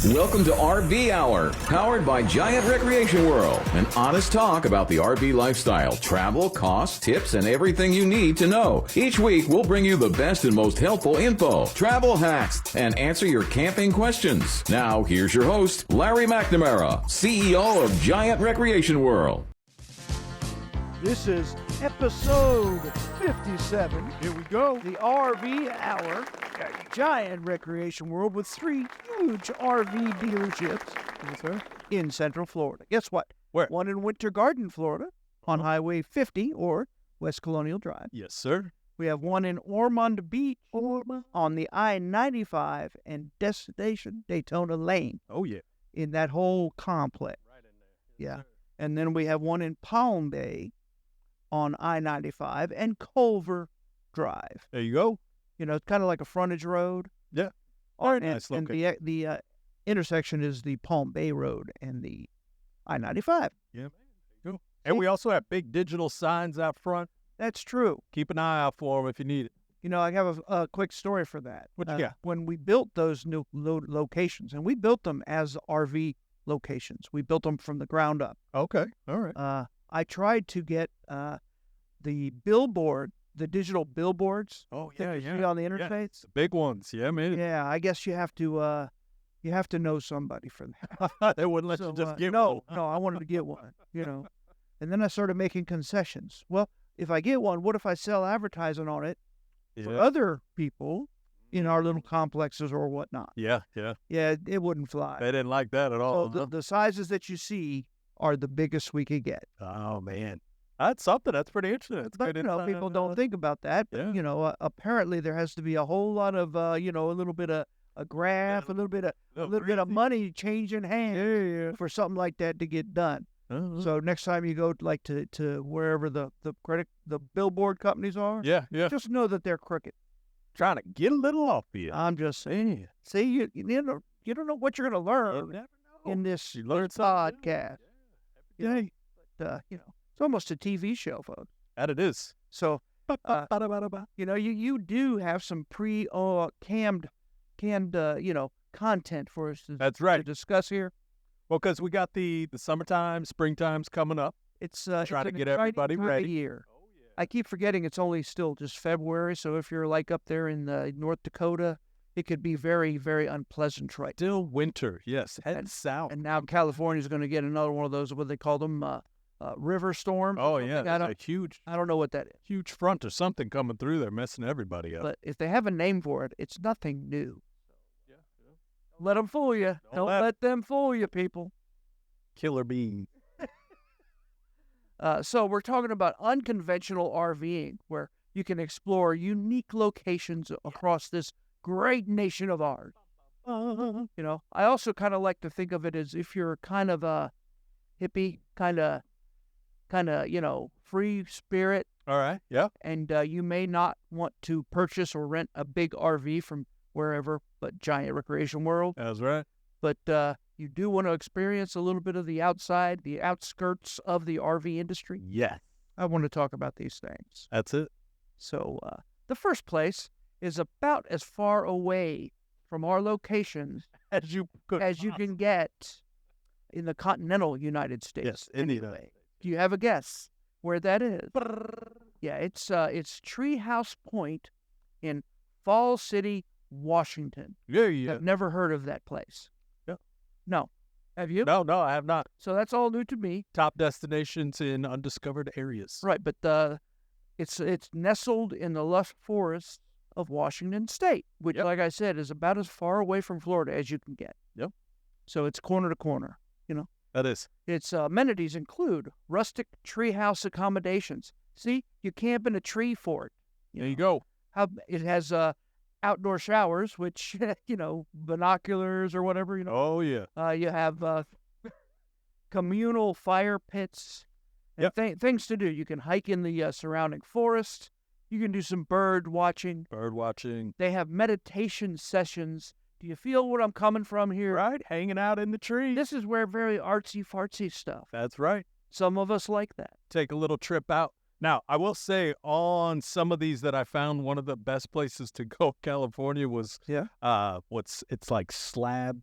Welcome to RV Hour, powered by Giant Recreation World. An honest talk about the RV lifestyle, travel, costs, tips, and everything you need to know. Each week, we'll bring you the best and most helpful info, travel hacks, and answer your camping questions. Now, here's your host, Larry McNamara, CEO of Giant Recreation World. This is episode 57. Here we go. The RV Hour at Giant Recreation World with 3 huge RV dealerships Yes, sir. in Central Florida. Guess what? Where? One in Winter Garden, Florida, on Highway 50 or West Colonial Drive. Yes, sir. We have one in Ormond Beach on the I-95 and Destination Daytona Lane Oh, yeah. in that whole complex. Right in there. Yeah. And then we have one in Palm Bay on I-95 and Culver Drive. There you go. You know, it's kind of like a frontage road. Yeah. Very nice And location. the intersection is the Palm Bay Road and the I-95. Yeah, man. There you go. And we also have big digital signs out front. That's true. Keep an eye out for them if you need it. You know, I have a quick story for that. What you got? When we built those new locations, and we built them as RV locations. We built them from the ground up. Okay. All right. I tried to get the billboard, the digital billboards Oh, that yeah, you yeah. see on the Yeah. interface. The big ones. Yeah, man. Yeah, I guess you have to know somebody for that. They wouldn't let So, you just get no, one. no, I wanted to get one, you know. And then I started making concessions. Well, if I get one, what if I sell advertising on it for Yeah. other people in our little complexes or whatnot? Yeah, yeah. Yeah, it wouldn't fly. They didn't like that at all. So the sizes that you see are the biggest we could get. Oh, man. That's something. That's pretty interesting. That's But, good you know, insight people on don't that. think about that. But, Yeah. you know, apparently there has to be a whole lot of, you know, a little bit of a graph, a little bit of money changing hands Yeah, for something like that to get done. yeah. So next time you go like to wherever the billboard companies are, Yeah, yeah. just know that they're crooked. Trying to get a little off of you. I'm just saying. See, you don't know what you're gonna learn You never know. in this You learn something new. podcast. Yeah. Yeah, but you know, it's almost a TV show, folks. That it is. So you know, you do have some canned you know, content for us to, That's right. to discuss here. Well, because we got the summertime, springtime's coming up. It's Try it's to an get exciting everybody time of ready. year. Oh, yeah. I keep forgetting it's only still just February, so if you're like up there in North Dakota, it could be very, very unpleasant right now. Still winter, yes. Head And- south. And now California's going to get another one of those, what they call them, river storms. Oh, or yeah. something. There's I don't know what that is. huge front or something coming through there, messing everybody up. But if they have a name for it, it's nothing new. yeah, yeah. Let them fool you. Don't Don't let- let them fool you, people. Killer bee. So we're talking about unconventional RVing, where you can explore unique locations across this great nation of ours. You know, I also kind of like to think of it as if you're kind of a hippie, kind of, you know, free spirit, All right. Yeah. and you may not want to purchase or rent a big RV from wherever, but Giant Recreation World. That's right. But you do want to experience a little bit of the outside, the outskirts of the RV industry. Yeah. I want to talk about these things. That's it. So the first place is about as far away from our locations As you could. as you can get in the continental United States. Yes, in the anyway. United States. Do you have a guess where that is? Yeah, it's Treehouse Point in Falls City, Washington. Yeah, yeah. I've never heard of that place. Yeah. No. Have you? No, I have not. So that's all new to me. Top destinations in undiscovered areas. Right, but it's nestled in the lush forests of Washington State, which, Yep. like I said, is about as far away from Florida as you can get. Yep. So it's corner to corner. That is. Its amenities include rustic treehouse accommodations. See, you camp in a tree fort. There you go. It has outdoor showers, which you know, binoculars or whatever. You know, Oh, yeah. you have communal fire pits. And things to do. You can hike in the surrounding forest. You can do some bird watching. Bird watching. They have meditation sessions. Do you feel what I'm coming from here? Right. Hanging out in the trees. This is where very artsy fartsy stuff. That's right. Some of us like that. Take a little trip out Now, I will say on some of these that I found, one of the best places to go in California was Yeah. it's like Slab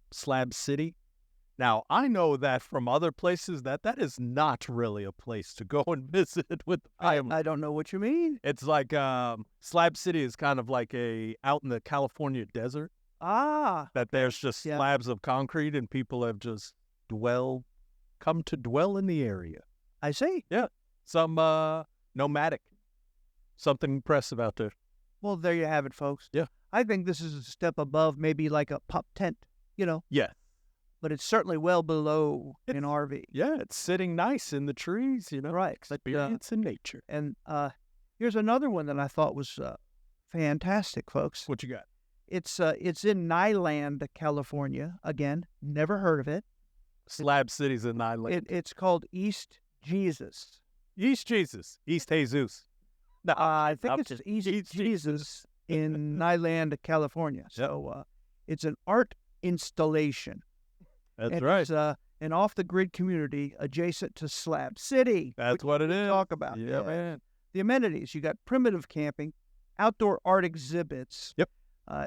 City. Now, I know that from other places that is not really a place to go and visit with the family. I don't know what you mean. It's like Slab City is kind of like out in the California desert Ah, that there's just Yeah. slabs of concrete and people have just come to dwell in the area. I see. Some nomadic, something impressive out there. Well, there you have it, folks. Yeah. I think this is a step above maybe like a pup tent, Yeah. but it's certainly well below an RV. Yeah, it's sitting nice in the trees, Right. But, experience in nature. and here's another one that I thought was fantastic, folks. What you got? It's in Nyland, California. Again, never heard of it. Slab City's in Island. It's called East Jesus. East Jesus. East Jesus. No, I think I'm it's just- East East Jesus in Nyland, California. So it's an art installation. That's and right. It's an off-the-grid community adjacent to Slab City. That's which what it we is. Talk about. Yeah, man. The amenities. You got primitive camping, outdoor art exhibits. Yep.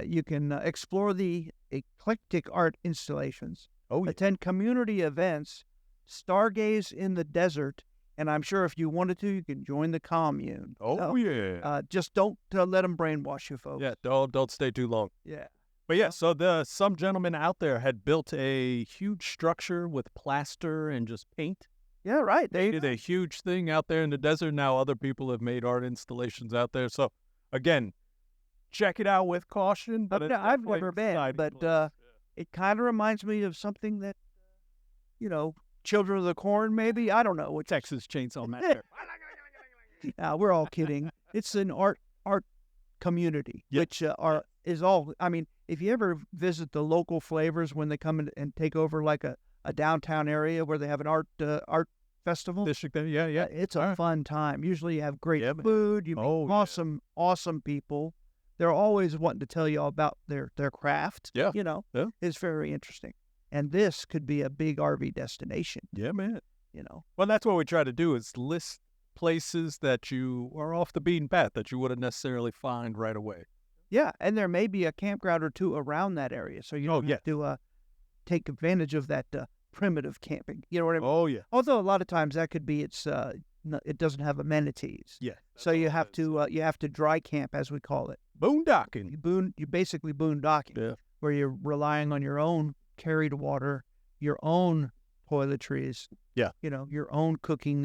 You can explore the eclectic art installations, Oh, yeah. attend community events, stargaze in the desert, and I'm sure if you wanted to, you can join the commune. Oh, So, yeah. just don't let them brainwash you, folks. Yeah, don't stay too long. Yeah. But yeah, so some gentleman out there had built a huge structure with plaster and just paint. Yeah, right. They Did a huge thing out there in the desert. Now other people have made art installations out there. So again, check it out with caution. But it's I've definitely never an been, exciting but place. it kind of reminds me of something that, Children of the Corn, maybe. I don't know. Which Texas Chainsaw Massacre. we're all kidding. It's an art community, Yep. which is all. I mean, if you ever visit the local flavors when they come in and take over like a downtown area where they have an art festival, District there, yeah. it's a All right. fun time. Usually you have great Yeah, man. food. You meet Oh, yeah. awesome people. They're always wanting to tell you all about their craft. Yeah. Yeah. It's very interesting. And this could be a big RV destination. Yeah, man. Well, that's what we try to do is list places that you are off the beaten path that you wouldn't necessarily find right away. yeah, and there may be a campground or two around that area, so you Oh, don't have to take advantage of that primitive camping. You know what I mean? Oh, yeah. Although a lot of times that could be it doesn't have amenities, Yeah. so you have to dry camp, as we call it. Boondocking. You basically boondocking, Yeah. where you're relying on your own carried water, your own toiletries, Yeah. your own cooking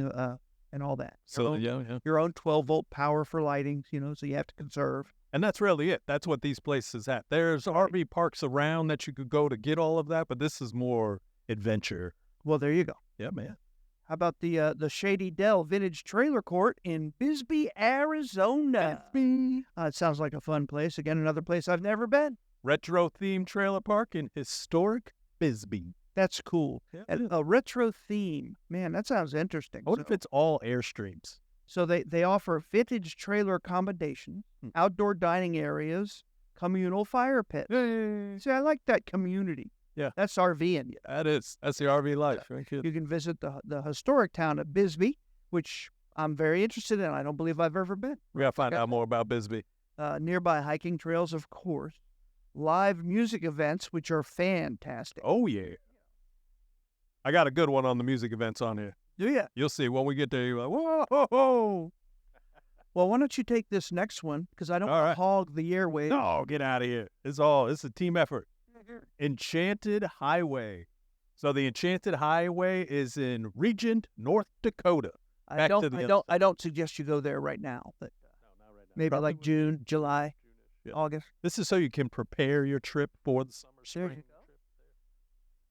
and all that. So, yeah. Your own 12-volt power for lighting, so you have to conserve. And that's really it. That's what these places at. There's RV parks around that you could go to get all of that, but this is more adventure. Well, there you go. Yeah, man. How about the Shady Dell Vintage Trailer Court in Bisbee, Arizona? It sounds like a fun place. Again, another place I've never been. Retro themed trailer park in historic Bisbee. That's cool. Yeah, it And is. a retro theme. Man, that sounds interesting. What if it's all Airstreams? So they offer vintage trailer accommodations, outdoor dining areas, communal fire pits. See, I like that community. Yeah. That's RVing. That's the RV life. Right, kid? You can visit the historic town of Bisbee, which I'm very interested in. I don't believe I've ever been. We gotta find out more about Bisbee. Nearby hiking trails, of course. Live music events, which are fantastic. Oh, yeah. I got a good one on the music events on here. Do you? You'll see when we get there. You're like, whoa. Well, why don't you take this next one? Because I don't All want right. to hog the airwaves. No, get out of here. It's a team effort. Enchanted Highway. So the Enchanted Highway is in Regent, North Dakota. I back to the other I don't suggest you go there right now, but maybe Probably like June, July, Yeah. August. This is so you can prepare your trip for the summer, There you spring.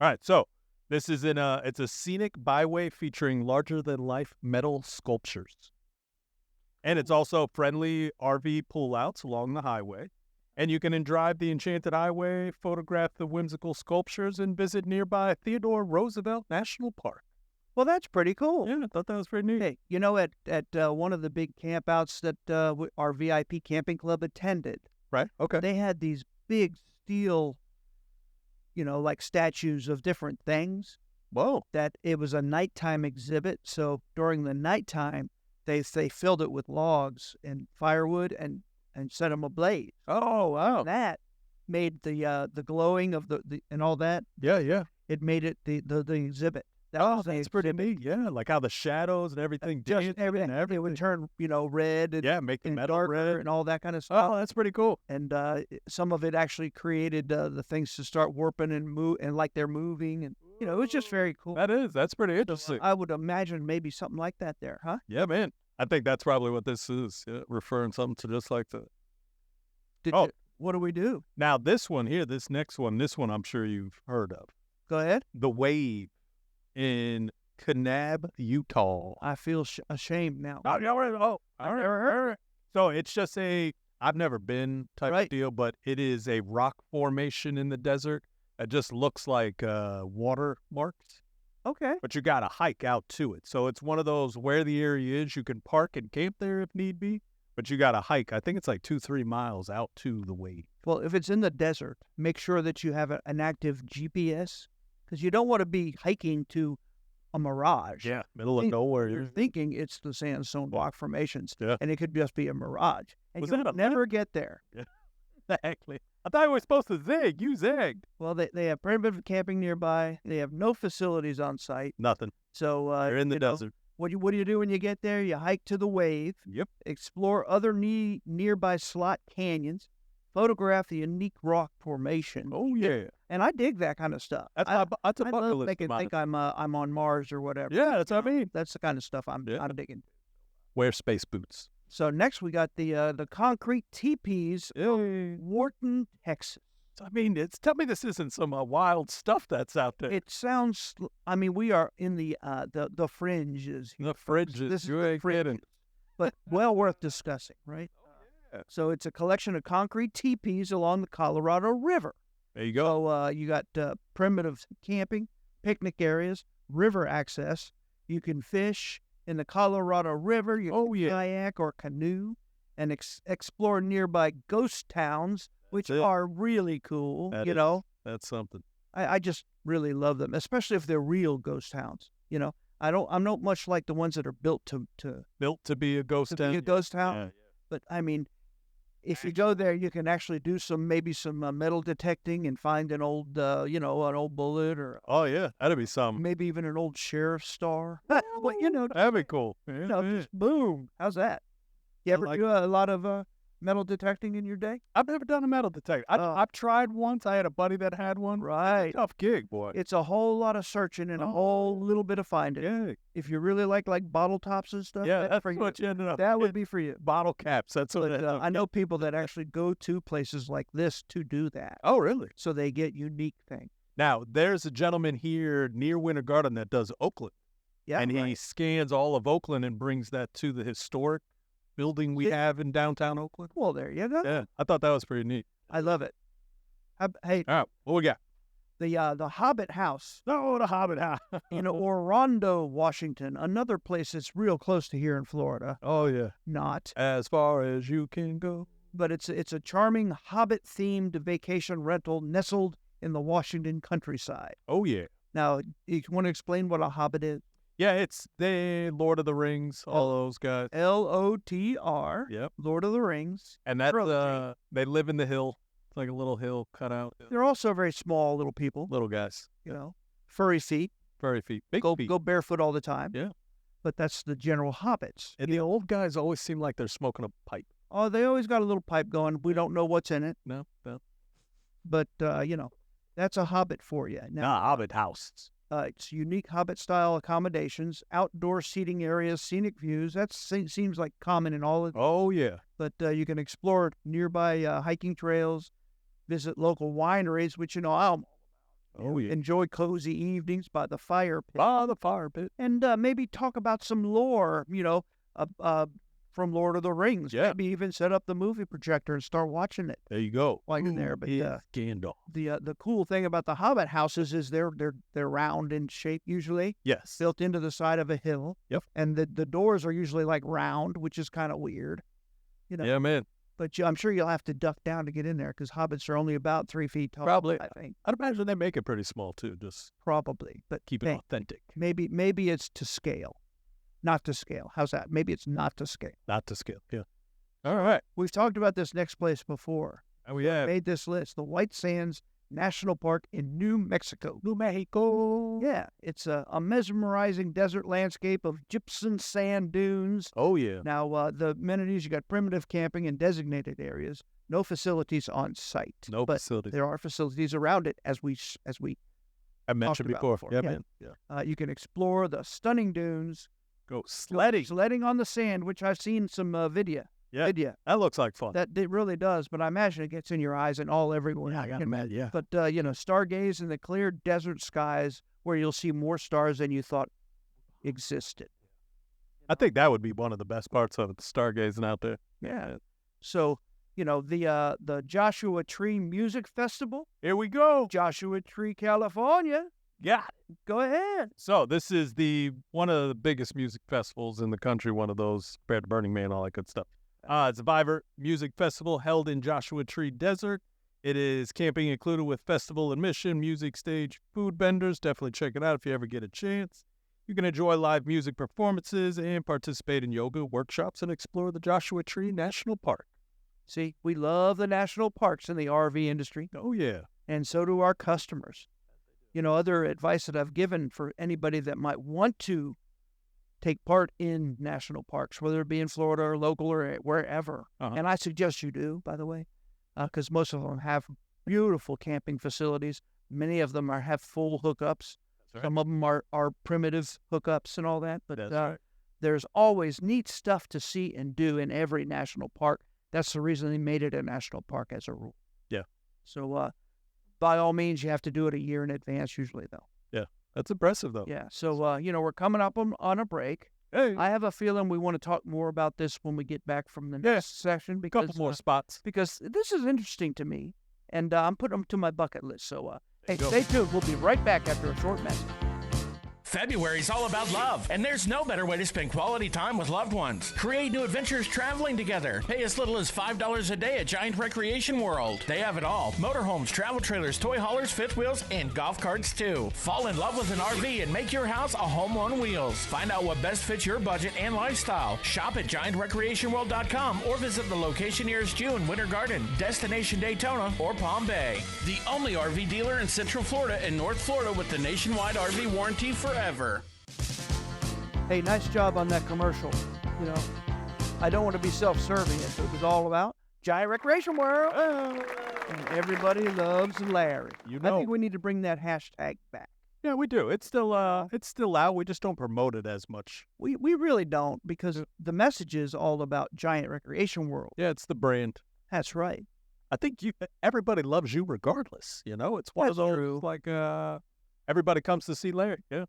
All right, so this is it's a scenic byway featuring larger-than-life metal sculptures. And it's also friendly RV pullouts along the highway. And you can drive the Enchanted Highway, photograph the whimsical sculptures, and visit nearby Theodore Roosevelt National Park. Well, that's pretty cool. Yeah, I thought that was pretty neat. Hey, at one of the big campouts that our VIP camping club attended, Right, okay. they had these big steel, like statues of different things. Whoa. That it was a nighttime exhibit. So during the nighttime, they filled it with logs and firewood and set them ablaze. Oh, wow. That made the glowing of the and all that. Yeah. It made it the exhibit. That Oh, was the that's pretty exhibit. neat. Yeah, like how the shadows and everything Just did. everything. It would turn, red and, Yeah, make the metal darker red. and all that kind of stuff. Oh, that's pretty cool. And some of it actually created the things to start warping and move, and like they're moving, and it was just very cool. That's pretty interesting. I would imagine maybe something like that there, huh? Yeah, man. I think that's probably what this is, referring something to just like that. What do we do? Now, this one here, this next one, this one I'm sure you've heard of. Go ahead. The Wave in Kanab, Utah. I feel ashamed now. I've never heard. So it's just I've never been type of deal, but it is a rock formation in the desert that just looks like water marks. Okay. But you got to hike out to it. So it's one of those where the area is, you can park and camp there if need be, but you got to hike. I think it's like 2-3 miles out to the Wave. Well, if it's in the desert, make sure that you have an active GPS, because you don't want to be hiking to a mirage. Yeah, middle of nowhere. You're thinking it's the sandstone rock formations, Yeah. and it could just be a mirage. And Was you'll that a never get there. Yeah. Exactly. I thought you were supposed to zig. You zigged. Well, they have primitive camping nearby. They have no facilities on site. Nothing. So They're in the desert. What do you do when you get there? You hike to the Wave. Yep. Explore other nearby slot canyons. Photograph the unique rock formation. Oh, yeah. And I dig that kind of stuff. That's a I bucket love list. making think I'm on Mars or whatever. Yeah, that's what I mean. That's the kind of stuff I'm Yeah. digging. Wear space boots. So next we got the concrete teepees Yeah. Wharton, Texas. I mean, tell me this isn't some wild stuff that's out there. It sounds. I mean, we are in the fringes. The fringes. This is You the ain't kidding. fringes, but well worth discussing, right? yeah. So it's a collection of concrete teepees along the Colorado River. There you go. So you got primitive camping, picnic areas, river access. You can fish in the Colorado River. You can kayak or canoe, and explore nearby ghost towns, which are really cool. That's something. I just really love them, especially if they're real ghost towns. I'm not much like the ones that are built to be a ghost town. be a ghost town. Yeah. But I mean, if you go there, you can actually do some metal detecting and find an old an old bullet, or That'd be something. maybe even an old sheriff's star. Well, That'd be cool. Yeah, just boom. How's that? You ever do a lot of metal detecting in your day? I've never done a metal detector. I've tried once. I had a buddy that had one. Right. Tough gig, boy. It's a whole lot of searching and a whole little bit of finding. Yeah. If you really like bottle tops and stuff, That's for you. what you ended up. That would be for you. Bottle caps. That's what But I know people that actually go to places like this to do that. Oh, really? So they get unique things. Now, there's a gentleman here near Winter Garden that does Oakland. Yeah. And he scans all of Oakland and brings that to the historic building we have in downtown Oakland. Well, there you go. Yeah, I thought that was pretty neat. I love it. Hey, All right, what we got? the Hobbit House Oh, the Hobbit House. in Orondo, Washington, another place that's real close to here in Florida. Oh, yeah. Not, As far as you can go. but it's a charming Hobbit-themed vacation rental nestled in the Washington countryside. Oh, yeah. Now, you want to explain what a Hobbit is? Yeah, it's the Lord of the Rings, all those guys. LOTR. Yep. Lord of the Rings. And that's, Trilogy. they live in the hill. It's like a little hill cut out. They're also very small little people. Little guys. Furry feet. Furry feet. Big feet. Go barefoot all the time. Yeah. But that's the general hobbits. And the old guys always seem like they're smoking a pipe. Oh, they always got a little pipe going. We don't know what's in it, No. but that's a hobbit for you. Now, Hobbit house. it's unique hobbit-style accommodations, outdoor seating areas, scenic views. That seems like common in all of. Oh, yeah. But you can explore nearby hiking trails, visit local wineries, which I'll enjoy cozy evenings by the fire pit. By the fire pit. And maybe talk about some lore, from Lord of the Rings. Yeah. Maybe even set up the movie projector and start watching it There you go. while you're there. But Gandalf. the cool thing about the Hobbit houses is they're round in shape usually, Yes. built into the side of a hill. Yep. And the doors are usually like round, which is kind of weird. Yeah, man. But I'm sure you'll have to duck down to get in there because hobbits are only about 3 feet tall. Probably. I think. I'd imagine they make it pretty small, too. Just Probably. But keep it authentic. maybe it's to scale. not to scale. How's that? Maybe it's not to scale. Not to scale. Yeah. All right. We've talked about this next place before. And we have Made this list, the White Sands National Park in New Mexico. New Mexico. Yeah, it's a mesmerizing desert landscape of gypsum sand dunes. Oh, yeah. Now, the amenities, you got primitive camping in designated areas, no facilities on site. No but facilities. there are facilities around it, as we I mentioned talked before. about Yeah, before. man. Yeah. you can explore the stunning dunes, Go sledding. sledding on the sand, which I've seen some video. Yeah. Video. That looks like fun. That it really does, but I imagine it gets in your eyes and all everywhere. Yeah, I got mad. Yeah. But, stargaze in the clear desert skies where you'll see more stars than you thought existed. I think that would be one of the best parts of it, stargazing out there. Yeah. So, the Joshua Tree Music Festival, Here we go. Joshua Tree, California. Yeah. Go ahead. So this is one of the biggest music festivals in the country, one of those compared to Burning Man, all that good stuff. It's a Vibrant Music Festival held in Joshua Tree Desert. It is camping included with festival admission, music stage, food vendors. Definitely check it out if you ever get a chance. You can enjoy live music performances and participate in yoga workshops and explore the Joshua Tree National Park. See, we love the national parks in the RV industry, Oh, yeah. and so do our customers. Other advice that I've given for anybody that might want to take part in national parks, whether it be in Florida or local or wherever. Uh-huh. And I suggest you do, by the way, because most of them have beautiful camping facilities. Many of them have full hookups. That's right. Some of them are primitive hookups and all that. But That's right. there's always neat stuff to see and do in every national park. That's the reason they made it a national park as a rule. Yeah. So by all means, you have to do it a year in advance usually, though. That's impressive, though. Yeah. So, we're coming up on a break. Hey, I have a feeling we want to talk more about this when we get back from the next session a because couple more spots. because this is interesting to me, and I'm putting them to my bucket list. So, hey, you go. stay tuned. We'll be right back after a short message. February's all about love, and there's no better way to spend quality time with loved ones. Create new adventures traveling together. Pay as little as $5 a day at Giant Recreation World. They have it all. Motorhomes, travel trailers, toy haulers, fifth wheels, and golf carts too. Fall in love with an RV and make your house a home on wheels. Find out what best fits your budget and lifestyle. Shop at GiantRecreationWorld.com or visit the location nearest you in Winter Garden, Destination Daytona, or Palm Bay. The only RV dealer in Central Florida and North Florida with the nationwide RV warranty forever. Hey, nice job on that commercial. I don't want to be self-serving. It was all about Giant Recreation World. And everybody loves Larry. I think we need to bring that hashtag back. Yeah, we do. It's still out. We just don't promote it as much. We really don't, because the message is all about Giant Recreation World. Yeah, it's the brand. That's right. I think everybody loves you regardless. It's one of That's those true. like everybody comes to see Larry. Yeah.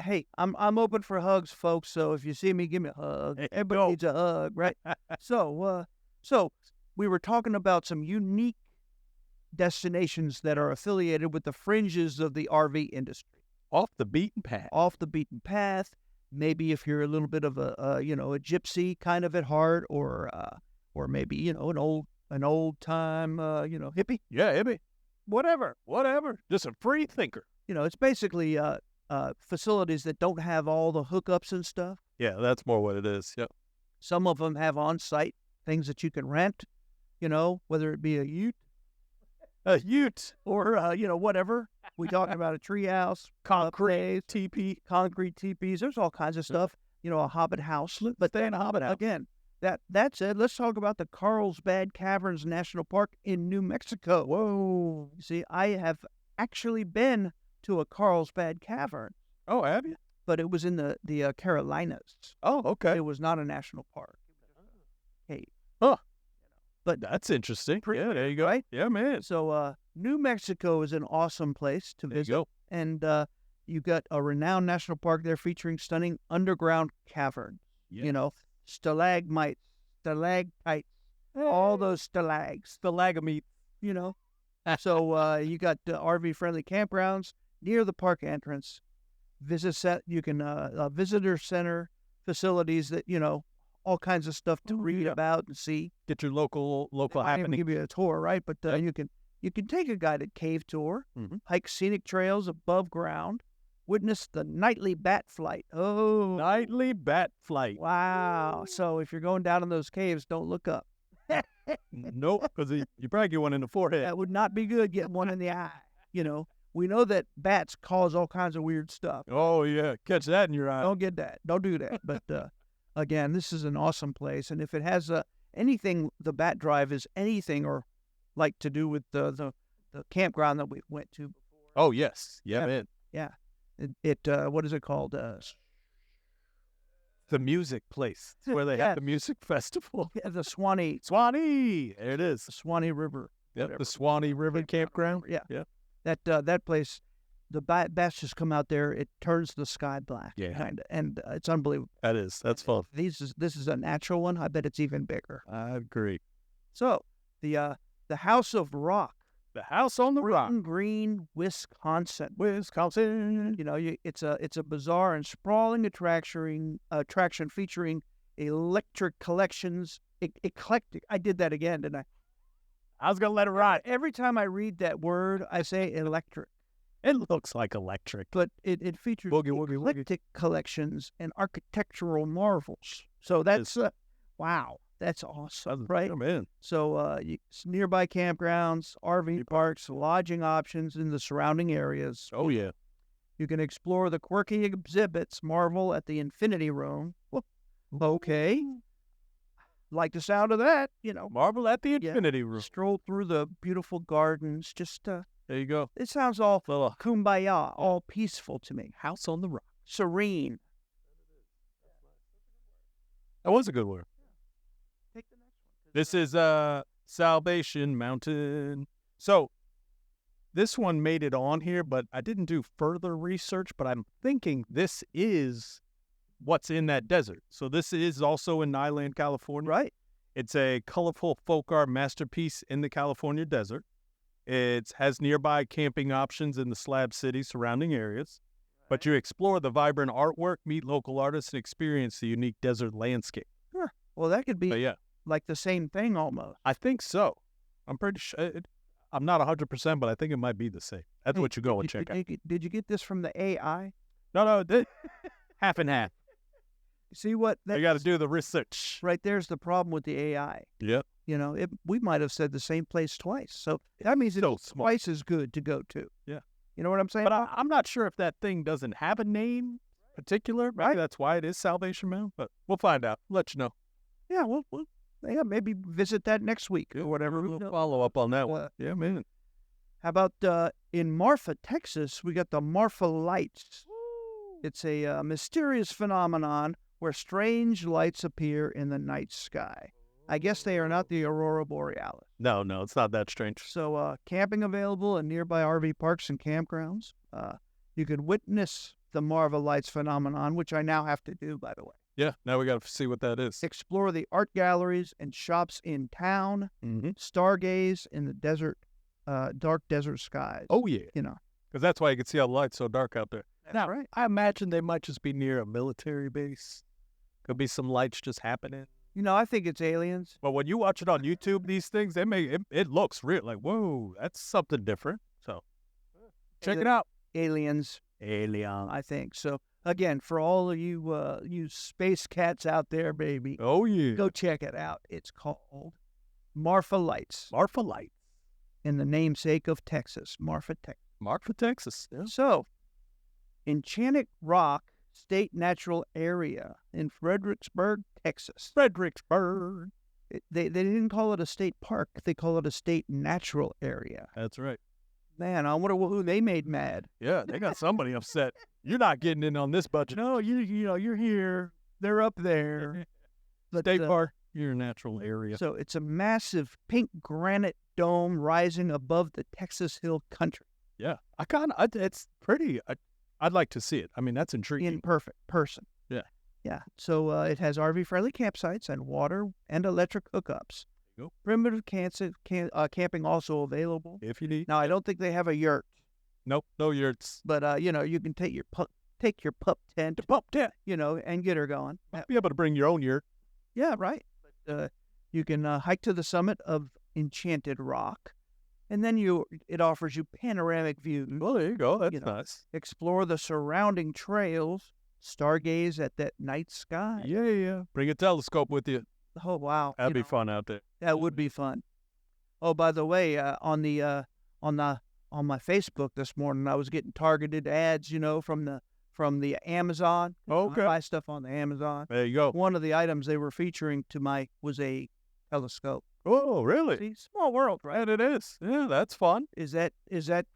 Hey, I'm open for hugs, folks. So if you see me, give me a hug. Hey, Everybody go. needs a hug, right? So we were talking about some unique destinations that are affiliated with the fringes of the RV industry, Off the beaten path. off the beaten path. Maybe if you're a little bit of a gypsy kind of at heart, or maybe an old time hippie, Yeah, Ibby. whatever. Just a free thinker. It's basically facilities that don't have all the hookups and stuff. Yeah, that's more what it is. Yep. Some of them have on-site things that you can rent, whether it be a ute or, whatever. We talked about a treehouse, Concrete teepee. concrete teepees. There's all kinds of stuff, a hobbit house. But Stay in a hobbit house. again, that said, let's talk about the Carlsbad Caverns National Park in New Mexico. Whoa. You see, I have actually been to a Carlsbad Cavern, Oh, have you? but it was in the Carolinas. Oh, okay. It was not a national park. Hey, Huh. But That's interesting. Pretty Yeah, there you go. right? Yeah, man. So New Mexico is an awesome place to There you visit. go. And you got a renowned national park there featuring stunning underground caverns. Yeah. Stalagmites, stalactites, all those stalags. Stalagmite. So you got RV-friendly campgrounds near the park entrance. You can visitor center facilities that all kinds of stuff to read about and see. Get your local I can't even happening. give you a tour, right? But you can take a guided cave tour, Mhm. hike scenic trails above ground, witness the nightly bat flight. Oh, Nightly bat flight. wow. So if you're going down in those caves, don't look up. Nope, because you probably get one in the forehead. That would not be good, getting one in the eye. You know, we know that bats cause all kinds of weird stuff. Oh, yeah. Catch that in your eye. Don't get that. Don't do that. But again, this is an awesome place. And if it has anything, the bat drive is anything or like to do with the campground that we went to before. Oh, yes. Yeah, Yeah. man. Yeah. What is it called? The music place. It's where they Yeah. have the music festival. Yeah, the Swanee Swanee. There it is. Swanee River. Yep, whatever. the Swanee River Campground. Yeah. Yeah. That place, the bats just come out there. It turns the sky black. Yeah. Kinda, and it's unbelievable. That is. That's fun. This is a natural one. I bet it's even bigger. I agree. So the House of Rock, The House on the Rock. Britton Green, Wisconsin. Wisconsin. You know, it's a bizarre and sprawling attraction featuring electric collections. Eclectic. I did that again, didn't I? I was going to let it ride. Every time I read that word, I say electric. It looks like electric. But it features Boogie, woogie, woogie. eclectic collections and architectural marvels. So that's wow, that's awesome, right? Come in. So it's nearby campgrounds, RV parks, lodging options in the surrounding areas. Oh, yeah. You can explore the quirky exhibits, marvel at the Infinity Room. Well, okay, like the sound of that, you know. Marvel at the Yeah. Infinity Room. Stroll through the beautiful gardens. Just There you go. it sounds all Little kumbaya, all peaceful to me, House on the Rock. serene. That was a good word. Take the next one. This is Salvation Mountain. So this one made it on here, but I didn't do further research, but I'm thinking this is what's in that desert. So this is also in Nyland, California. Right. It's a colorful folk art masterpiece in the California desert. It has nearby camping options in the Slab City surrounding areas. But you explore the vibrant artwork, meet local artists, and experience the unique desert landscape. Well, that could But be yeah, like the same thing almost. I think so. I'm pretty sure. I'm not 100%, but I think it might be the same. That's Hey, what you go and check out. Did you get this from the AI? No, half and half. See what? You got to do the research. Right there's the problem with the AI. Yep. You know, we might have said the same place twice. So that means So it's smart. twice as good to go to. Yeah. You know what I'm saying? But I'm not sure if that thing doesn't have a name particular. Maybe Right. that's why it is Salvation Mountain. But we'll find out. Let you know. Yeah, well, maybe visit that next week or whatever. We'll follow up on that one. Uh, Yeah, man. How about in Marfa, Texas, we got the Marfa Lights. It's a mysterious phenomenon where strange lights appear in the night sky. I guess they are not the Aurora Borealis. No, it's not that strange. So camping available in nearby RV parks and campgrounds. You can witness the Marfa Lights phenomenon, which I now have to do, by the way. Yeah, now we got to see what that is. Explore the art galleries and shops in town. Mm-hmm. Stargaze in the desert, dark desert skies. Oh, yeah. You know. Because that's why you can see all the lights so dark out there. That's Now, right. I imagine they might just be near a military base. Could be some lights just happening. You know, I think it's aliens. But when you watch it on YouTube, these things, it looks real. Like, whoa, that's something different. So, check it out. Aliens, Alien. I think. So, again, for all of you space cats out there, baby, Oh, yeah. go check it out. It's called Marfa Lights, Marfa Light. in the namesake of Texas, Marfa, Texas. Marfa, Texas. Yeah. So, Enchanted Rock State Natural Area in Fredericksburg, Texas. Fredericksburg. They didn't call it a state park. They call it a state natural area. That's right. Man, I wonder who they made mad. Yeah, they got somebody upset. You're not getting in on this budget. No, you're here. They're up there. But, State park, your natural area. So it's a massive pink granite dome rising above the Texas Hill Country. Yeah, it's pretty. I'd like to see it. I mean, that's intriguing. In perfect person. Yeah. Yeah. So it has RV-friendly campsites and water and electric hookups. There you go. Primitive camping also available. If you need. Now, I don't think they have a yurt, Nope, no yurts. but, you can take your pup tent, The pump tent. and get her going. Might be able to bring your own yurt. Yeah, right. But you can hike to the summit of Enchanted Rock And then it offers you panoramic views. Well, there you go. That's You know. nice. Explore the surrounding trails, stargaze at that night sky. Yeah. Bring a telescope with you. Oh wow, That'd be fun out there. that would be fun. Oh, by the way, on my Facebook this morning, I was getting targeted ads, from the Amazon. Okay. I buy stuff on the Amazon. There you go. One of the items they were featuring was a telescope. Oh, really? See, small world, right? And it is. Yeah, that's fun. Is that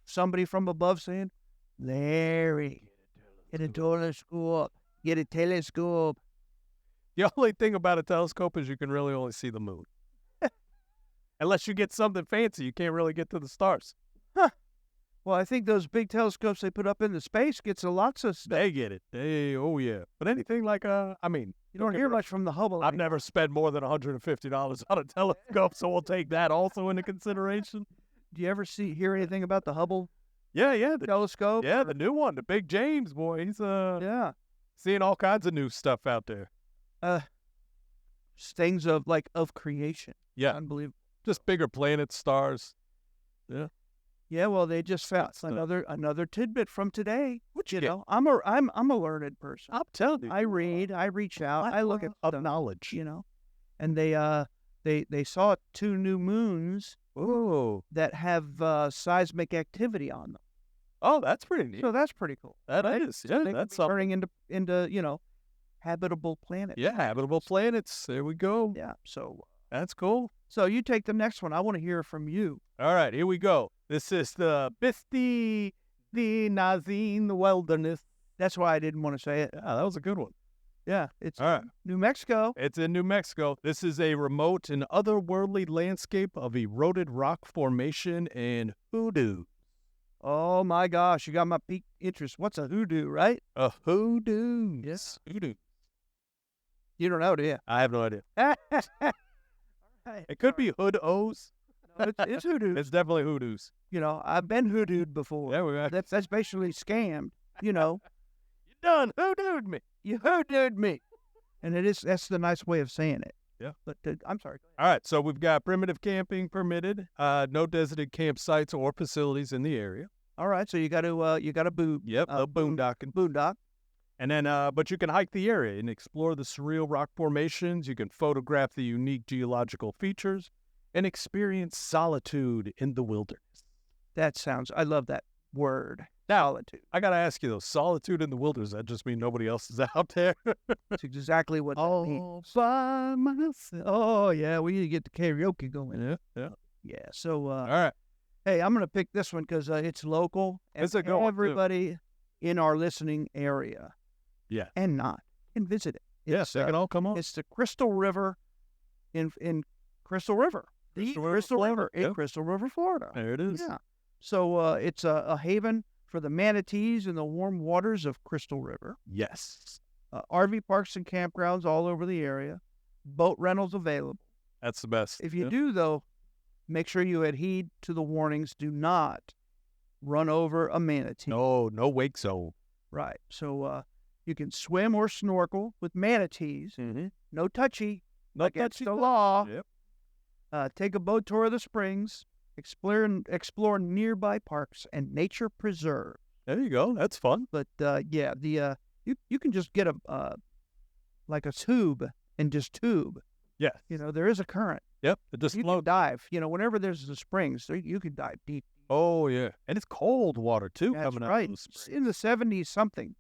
somebody from above saying, Larry, get a telescope, get a telescope? The only thing about a telescope is you can really only see the moon. Unless you get something fancy, you can't really get to the stars. Well, I think those big telescopes they put up into space gets a lots of stuff. They get it. Oh yeah. But anything like You don't hear much from the Hubble. I've never spent more than $150 on a telescope, so we'll take that also into consideration. Do you ever hear anything about the Hubble Yeah. telescope? The new one, the Big James boy. He's Yeah. seeing all kinds of new stuff out there. Things of creation. Yeah. Unbelievable. Just bigger planets, stars. Yeah, well, they just found Stuff. another tidbit from today. What You get? know, I'm a learned person. I'm telling you. I read, I reach out, I look at of stuff, knowledge. and they saw 2 new moons Oh. that have seismic activity on them. Oh, that's pretty neat. So that's pretty cool. That right? is. Yeah, They could that's be something. turning into habitable planets. Yeah, habitable planets. There we go. Yeah. So That's cool. you take the next one. I want to hear from you. All right, here we go. This is the Bisti the Nazin Wilderness. That's why I didn't want to say it. Yeah, that was a good one. Yeah, it's All right. New Mexico. It's in New Mexico. This is a remote and otherworldly landscape of eroded rock formation and hoodoo. Oh my gosh, you got my peak interest. What's a hoodoo, right? A hoodoo. Yes. Hoodoo. You don't know, do you? I have no idea. Right. It could be hood-os. No, it's hoodoo. It's definitely hoodoos. I've been hoodooed before. Yeah, we got. That's basically scammed. You done hoodooed me. You hoodooed me. And that's the nice way of saying it. Yeah. But I'm sorry. All right, so we've got primitive camping permitted, no designated campsites or facilities in the area. All right, so you got to Yep, no boondocking. boondock. And then, but you can hike the area and explore the surreal rock formations. You can photograph the unique geological features and experience solitude in the wilderness. I love that word. Solitude. I got to ask you, though, solitude in the wilderness, that just mean nobody else is out there? That's exactly what that means. By myself. Oh yeah, we need to get the karaoke going. Yeah. Yeah. So All right. hey, I'm gonna pick this one because it's local and It's a good one, too. everybody in our listening area. Yeah. And not can visit it. Yes, they can all come on. It's the Crystal River in Crystal River. Crystal The River, Crystal Florida. River in Yep. Crystal River, Florida. There it is. Yeah. So it's a haven for the manatees in the warm waters of Crystal River. Yes. RV parks and campgrounds all over the area. Boat rentals available. That's the best. If you Yeah. do, though, make sure you adhere to the warnings. Do not run over a manatee. No wake zone. Right. So you can swim or snorkel with manatees. Mm-hmm. No touchy. No Against touchy the touch. law. Yep. Take a boat tour of the springs. Explore nearby parks and nature preserves. There you go. That's fun. But you can just get a tube and just tube. Yeah. There is a current. Yep. It just You can floats. dive. Whenever there's the springs, you can dive deep. Oh, yeah. And it's cold water, too, That's coming out right. of those It's springs. in the 70s something.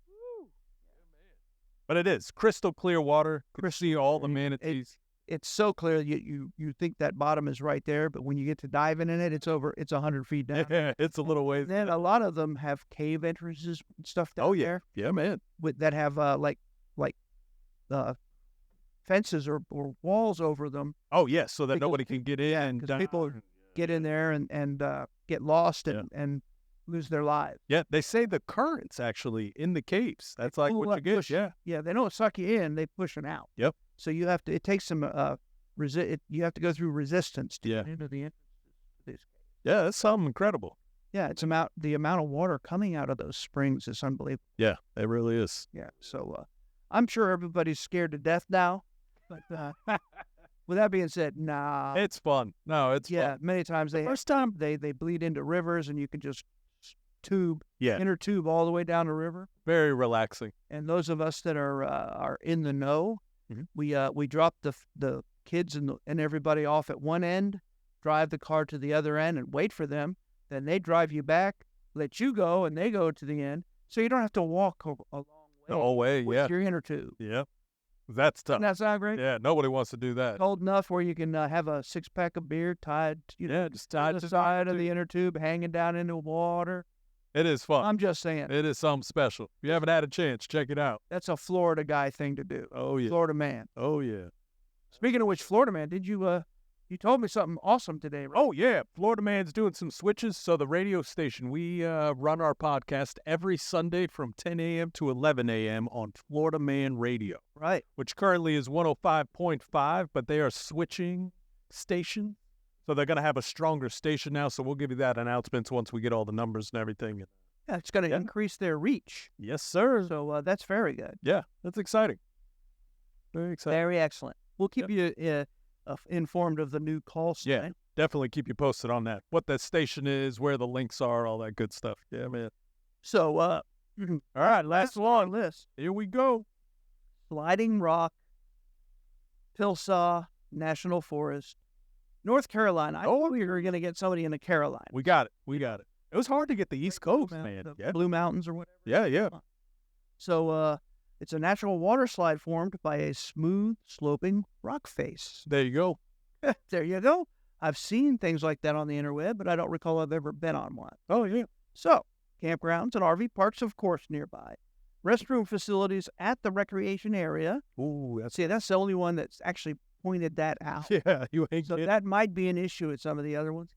But it is crystal clear water. You can see all the It- manatees. It's so clear you think that bottom is right there, but when you get to diving in it, it's 100 feet down. Yeah, it's a little ways. Then a lot of them have cave entrances and stuff down Oh, yeah. there Yeah, man. that have fences or walls over them. Oh, yes, so that Because nobody can get in. because people get in there and get lost and lose their lives. Yeah, they say the currents actually in the caves. That's like pull what you up, get. push. Yeah. Yeah, they don't suck you in; they push it out. Yep. So you have to. It takes some you have to go through resistance to Yeah. get into the entrance to these caves. Yeah, that's something incredible. Yeah, the amount of water coming out of those springs is unbelievable. Yeah, it really is. Yeah. So I'm sure everybody's scared to death now, but With that being said, nah. It's fun. No, it's Yeah, fun. many times First time. they bleed into rivers, and you can just Yeah, inner tube all the way down the river. very relaxing. And those of us that are in the know, Mhm. we drop the kids and everybody off at one end, drive the car to the other end, and wait for them. Then they drive you back, let you go, and they go to the end, so you don't have to walk a long way. The whole way, with yeah. your inner tube. Yeah. That's tough. Doesn't that sound great? Yeah, nobody wants to do that. Cold enough where you can have a 6-pack of beer tied, Just to tied the to side of the inner tube, hanging down into water. It is fun. I'm just saying, It is something special. If you haven't had a chance, check it out. that's a Florida guy thing to do. Oh, yeah. Florida man. Oh, yeah. Speaking of which, Florida man, did you you told me something awesome today, right? Oh, yeah. Florida Man's doing some switches. So the radio station, we run our podcast every Sunday from 10 a.m. to 11 a.m. on Florida Man Radio, Right. which currently is 105.5, but they are switching station. So they're going to have a stronger station now. So we'll give you that announcement once we get all the numbers and everything. Yeah, it's going to Yeah. increase their reach. Yes, sir. So that's very good. Yeah, that's exciting. Very exciting. Very excellent. We'll keep you informed of the new call sign. Yeah, definitely keep you posted on that. What that station is, where the links are, all that good stuff. Yeah, man. So, all right, last long list. Here we go. Sliding Rock, Pilsaw National Forest, North Carolina. I thought we were going to get somebody in the Carolina. We got it. We got it. It was hard to get the East Coast, man. The Yeah. Blue Mountains or whatever. Yeah, yeah. So, it's a natural water slide formed by a smooth, sloping rock face. There you go. There you go. I've seen things like that on the interweb, but I don't recall I've ever been on one. Oh, yeah. So, campgrounds and RV parks, of course, nearby. Restroom facilities at the recreation area. Ooh, that's See, that's the only one that's actually pointed that out. yeah. You ain't So kidding. that might be an issue at some of the other ones.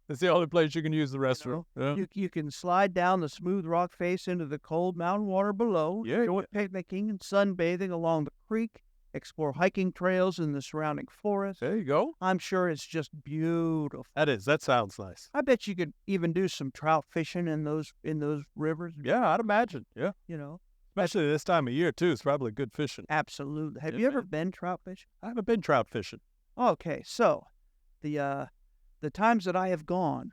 That's the only place you can use the restroom. Yeah. You can slide down the smooth rock face into the cold mountain water below. Yeah, Enjoy picnicking and sunbathing along the creek. Explore hiking trails in the surrounding forest. There you go. I'm sure it's just beautiful. That sounds nice. I bet you could even do some trout fishing in those rivers. Yeah, I'd imagine. Yeah. You know, Especially this time of year, too. It's probably good fishing. absolutely. Have Yeah, you ever man. been trout fishing? I haven't been trout fishing. Okay, so the times that I have gone,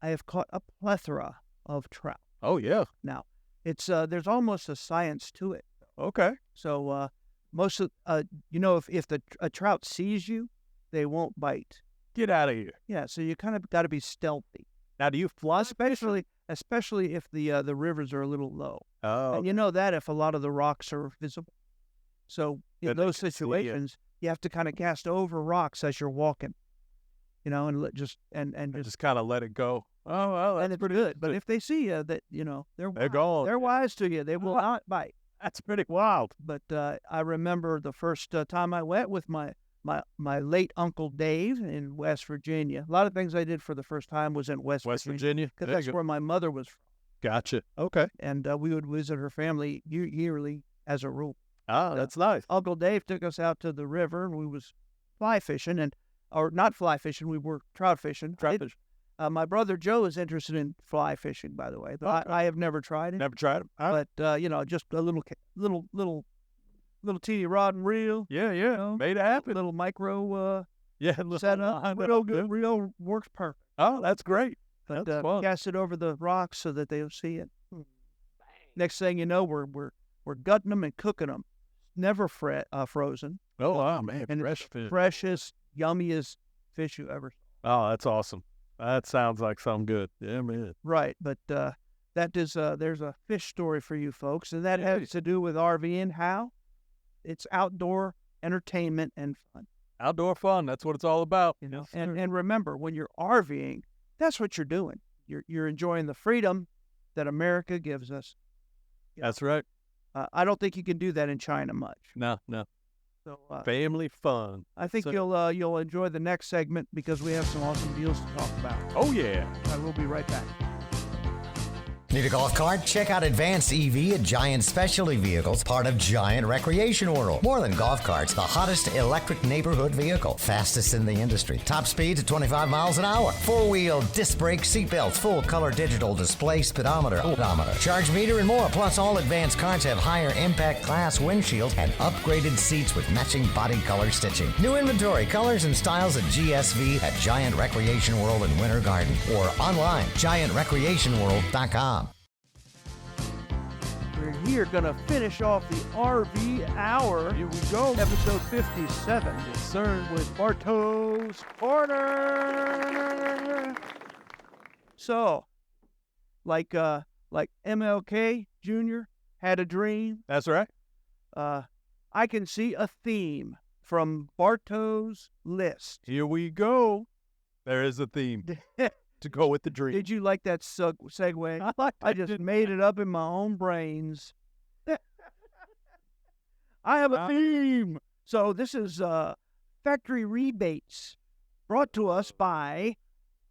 I have caught a plethora of trout. Oh, yeah. Now, it's there's almost a science to it. Okay. So most of if a trout sees you, they won't bite. Get out of here. Yeah, so you kind of got to be stealthy, Now, do you fly? especially if the rivers are a little low. Oh, And you know that if a lot of the rocks are visible. So in Then they those can see ya. situations, you have to kind of cast over rocks as you're walking, and just just kind of let it go. Oh, well, and that's it's pretty good. But if they see you, that they're They're gone. They're wise to you. They will not bite. That's pretty wild. But I remember the first time I went with my late Uncle Dave in West Virginia. A lot of things I did for the first time was in West Virginia. Because There you that's go. where my mother was from. Gotcha. Okay. And we would visit her family yearly as a rule. Ah, that's nice. Uncle Dave took us out to the river, and we was fly fishing, or not fly fishing, we were trout fishing. Trout fishing. My brother Joe is interested in fly fishing, by the way, but I have never tried it. Never tried them. But just a little teeny rod and reel. Yeah, yeah. know, Made it happen. Little micro Yeah. set up. Real good. Real works perfect. Oh, that's great. But That's fun. cast it over the rocks so that they'll see it. Next thing you know, we're gutting them and cooking them. Never frozen. Oh, wow, man. And Fresh it's fish. freshest, yummiest fish you ever Oh, that's awesome. That sounds like something good. Yeah, man. Right, but that is there's a fish story for you folks, and that has to do with RVing. How it's outdoor entertainment and fun. Outdoor fun. That's what it's all about. Yes, sir. and remember, when you're RVing, that's what you're doing. You're enjoying the freedom that America gives us. That's right. I don't think you can do that in China much. No. So Family fun. I think So- you'll enjoy the next segment because we have some awesome deals to talk about. Oh, yeah. I will be right back. Need a golf cart? Check out Advanced EV at Giant Specialty Vehicles, part of Giant Recreation World. More than golf carts, the hottest electric neighborhood vehicle. Fastest in the industry. Top speeds at 25 miles an hour. Four-wheel disc brake seatbelts, full color digital display, speedometer, odometer, charge meter, and more. Plus, all Advanced carts have higher impact class windshields and upgraded seats with matching body color stitching. New inventory, colors, and styles at GSV at Giant Recreation World in Winter Garden or online, giantrecreationworld.com. We're here gonna finish off the RV Hour. Here we go. Episode 57. Yes, sir. With Bartow's Corner. So, like MLK Jr. had a dream. That's right. I can see a theme from Bartow's list. Here we go. There is a theme to go with the dream. Did you like that segue? I just made it up in my own brains. I have a theme. So this is factory rebates brought to us by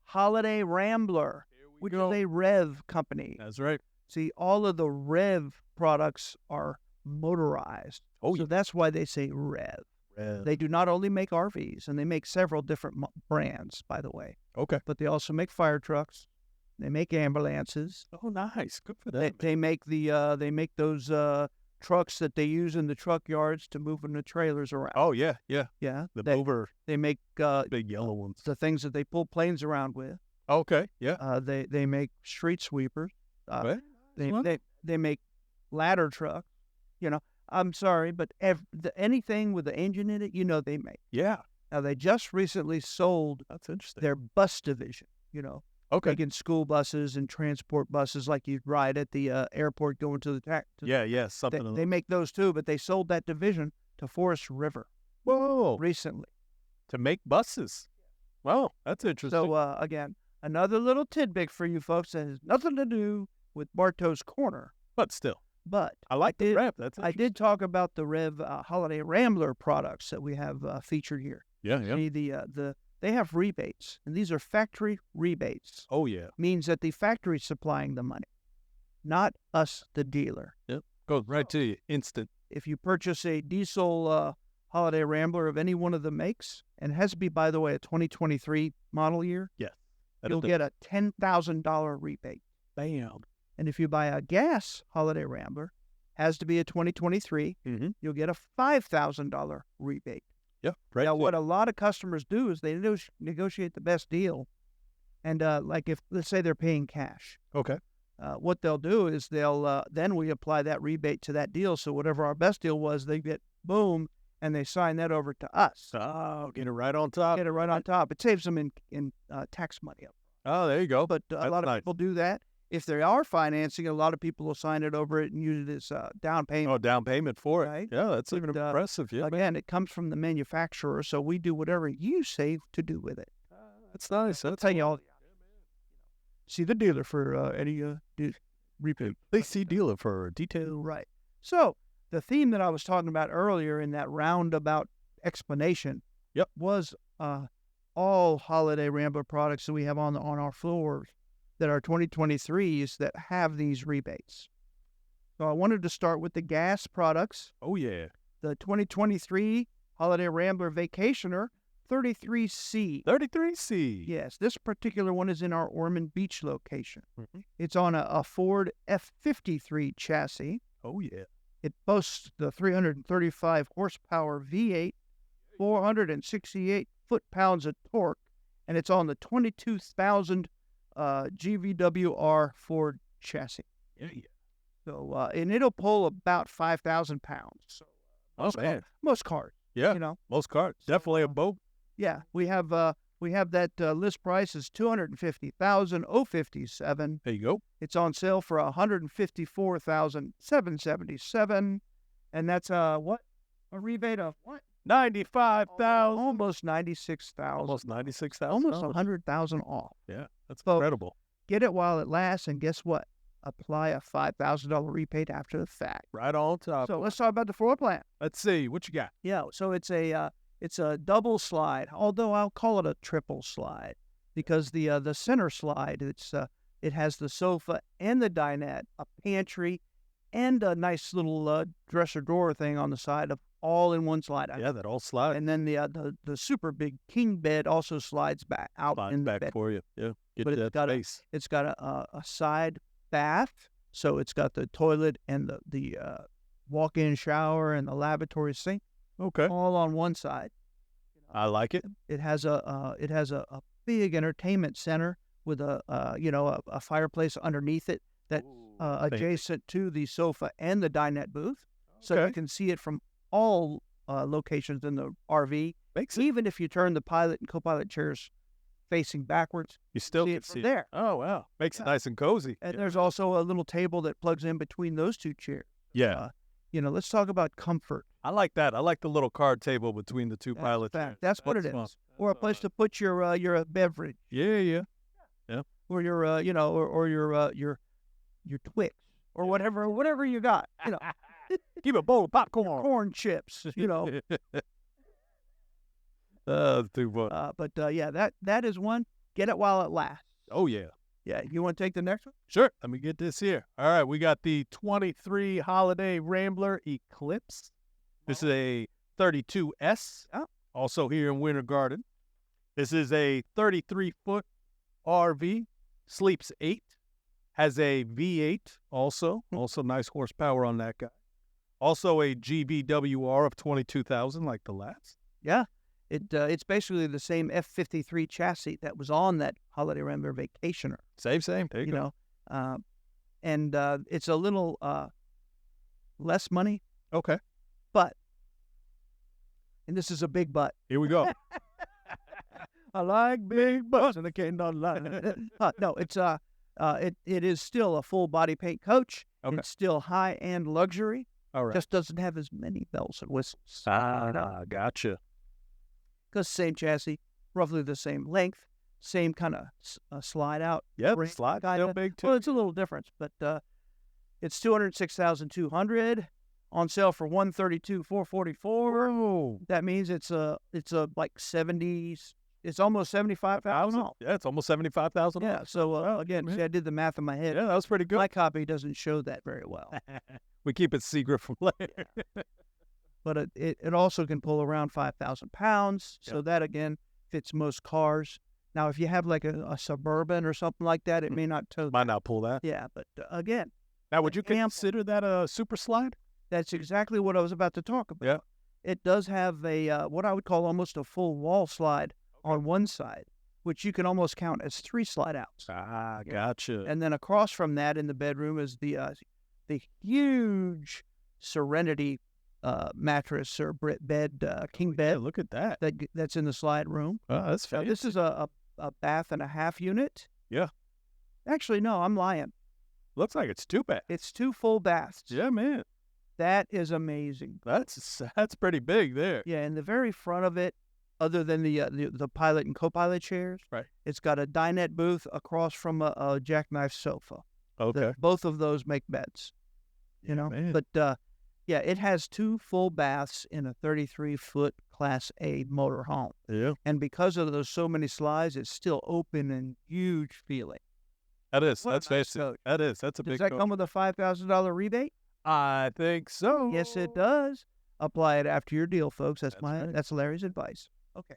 Holiday Rambler, which is a Rev company. That's right. See, all of the Rev products are motorized. Oh, so yeah. that's why they say Rev. They do not only make RVs, and they make several different brands, by the way. Okay. But they also make fire trucks. They make ambulances. Oh, nice. Good for them. They make those trucks that they use in the truck yards to move the trailers around. Oh, yeah. Yeah. The mover, They make big yellow ones. the things that they pull planes around with. Okay. Yeah. They make street sweepers. Okay. They make ladder trucks. You know, I'm sorry, but anything with the engine in it, they make. Yeah. Now, they just recently sold That's interesting. their bus division, Okay. making school buses and transport buses like you'd ride at the airport going to the tax. Yeah. Something. They make those too, but they sold that division to Forest River Whoa. recently. To make buses. Wow. That's interesting. So, again, another little tidbit for you folks that has nothing to do with Bartow's Corner. but still, But I like the did- Rev. That's I did talk about the Rev Holiday Rambler products that we have featured here. Yeah. See, they have rebates, and these are factory rebates. Oh, yeah. Means that the factory's supplying the money, not us, the dealer. Yep. Goes right to you. Instant. If you purchase a diesel Holiday Rambler of any one of the makes, and it has to be, by the way, a 2023 model year, you'll get a $10,000 rebate. Bam. And if you buy a gas Holiday Rambler, has to be a 2023, Mm-hmm. you'll get a $5,000 rebate. Yeah. Right. Now, what a lot of customers do is they negotiate the best deal. And like if, let's say they're paying cash, Okay. what they'll do is then we apply that rebate to that deal. So whatever our best deal was, they get boom, and they sign that over to us. Oh, get it right on top. Get it right on top. It saves them in tax money. Oh, there you go. But a That's lot of nice. people do that. If they are financing, a lot of people will sign it over it and use it as down payment. Oh, down payment for it. Right. Yeah, that's even But, impressive. Yeah, man. Again, it comes from the manufacturer, so we do whatever you say to do with it. That's nice. I'll That's tell you all. See the dealer for any repaint. They see dealer for detail. Right. So the theme that I was talking about earlier in that roundabout explanation, was all Holiday Rambler products that we have on our floors that are 2023s that have these rebates. So I wanted to start with the gas products. Oh, yeah. The 2023 Holiday Rambler Vacationer 33C. 33C. Yes, this particular one is in our Ormond Beach location. Mm-hmm. It's on a Ford F53 chassis. Oh, yeah. It boasts the 335 horsepower V8, 468 foot-pounds of torque, and it's on the 22,000 GVWR Ford chassis. Yeah. So, and it'll pull about 5,000 pounds. So, most cars. Yeah. Most cars. Definitely a boat. Yeah, we have that list price is $250,057. There you go. It's on sale for $154,777, and that's a rebate of what? 95,000. Almost 96,000. Almost 96,000. Almost 100,000 off. Yeah, that's So- incredible. Get it while it lasts, and guess what? Apply a $5,000 rebate after the fact. Right on top. So let's talk about the floor plan. Let's see. What you got? Yeah, so it's a double slide, although I'll call it a triple slide because the center slide, it's It has the sofa and the dinette, a pantry, and a nice little dresser drawer thing on the side of all in one slide out. Yeah, that all slides. And then the super big king bed also slides back out in the back bed. for you. Yeah, get But that space. it's got a side bath, so it's got the toilet and the walk-in shower and the lavatory sink Okay, all on one side. I like it. It has a big entertainment center with a fireplace underneath it that's adjacent to the sofa and the dinette booth, so Okay. you can see it from all locations in the RV. Makes it. Even if you turn the pilot and co-pilot chairs facing backwards, You still see can it from see there. Oh wow, makes it Yeah. nice and cozy. And there's also a little table that plugs in between those two chairs. Yeah, Let's talk about comfort. I like that. I like the little card table between the two pilot chairs. That's what it is. fun. Or a place to put your beverage, Yeah. or your or your Twix, or whatever you got. Keep a bowl of popcorn. Corn chips. Too fun. That is one. Get it while it lasts. Oh yeah. Yeah, you want to take the next one? Sure. Let me get this here. All right, we got the 23 Holiday Rambler Eclipse. This is a 32S. Oh. Also here in Winter Garden. This is a 33-foot RV. Sleeps 8. Has a V8 also. Also nice horsepower on that guy. Also a GVWR of 22,000 like the last. Yeah. It's basically the same F-53 chassis that was on that Holiday Rambler Vacationer. Same. There you go. And it's a little less money, Okay. but, and this is a big but. Here we go. I like big butts and I cannot lie. No, it is still a full body paint coach. Okay. It's still high end luxury. All right. Just doesn't have as many bells and whistles. Gotcha. Because same chassis, roughly the same length, same kind of slide out. Yep, ring, slide kinda. still big too. Well, it's a little difference, but it's $206,200 on sale for $132,444. Oh, That means it's a like 70s. It's almost $75,000. yeah, it's almost 75,000. Yeah. So again, man. see, I did the math in my head. Yeah, that was pretty good. My copy doesn't show that very well, We keep it secret from later. but it also can pull around 5,000 pounds. So Yep. that again fits most cars. Now, if you have like a Suburban or something like that, it may not tow. Might not pull that. Yeah, but again, Now, would you ample. consider that a super slide? that's exactly what I was about to talk about. Yeah. It does have a what I would call almost a full wall slide on one side, which you can almost count as 3 slide outs. Ah, gotcha. And then across from that in the bedroom is the huge Serenity mattress or bed, king Yeah, bed look at that. that's in the slide room. Oh, that's Now, fancy. this is a bath and a half unit. Yeah. Actually, no, I'm lying. Looks like it's 2 bad. It's 2 full baths. Yeah, man. That is amazing. That's pretty big there. Yeah, in the very front of it, other than the pilot and co-pilot chairs, Right. it's got a dinette booth across from a jackknife sofa. Okay. Both of those make beds. You know, man. but yeah, it has 2 full baths in a 33-foot Class A motorhome, Yeah. and because of those so many slides, it's still open and huge feeling. That is. What a That's nice fancy. coach. That is. That's a Does big that coach. come with a $5,000 rebate? I think so. Yes, it does. Apply it after your deal, folks. That's right. That's Larry's advice. Okay.